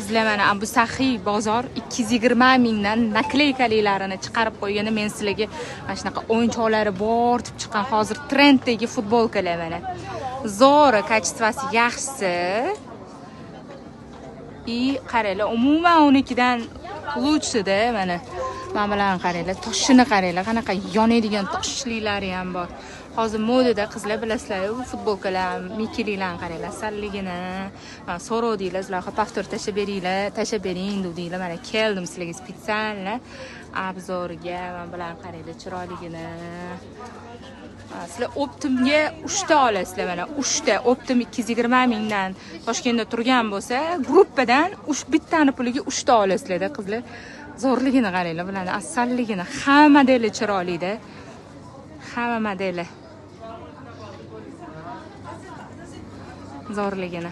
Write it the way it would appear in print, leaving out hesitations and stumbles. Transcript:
Sizlar mana bu saxiy bozor 220 mingdan nakleykaliklarini chiqarib qo'ygan. Men sizlarga mana shunaqa o'yinchoqlari bor deb chiqqan hozir trenddagi futbolkalar mana. Zora kачествоsi yaxshisi. Qaranglar, umuman unikidan lучше-da mana. Mana bularni qaranglar, toshini qaranglar, qanaqa yonadigan toshliklari ham bor. Hozir modada qizlar bilasizlar, bu futbolkalar, mikililarni qaranglar, salligini. Mana so'rovdinglar, sizlar paftor tashab bering dedinglar. Mana keldim sizlarga spesialni obzorga. Mana bularni qaranglar, chiroyligini. Sizlar Optimga 3 ta olasizlar mana. 3 ta Optim 220 mingdan Toshkentda turgan bo'lsa, gruppadan bittani puliga 3 ta olasizlar-da qizlar. Zo'rligini qaranglar, bularni asalligini. Hamma modeli chiroyli-da. Hamma modeli. Zo'rligini.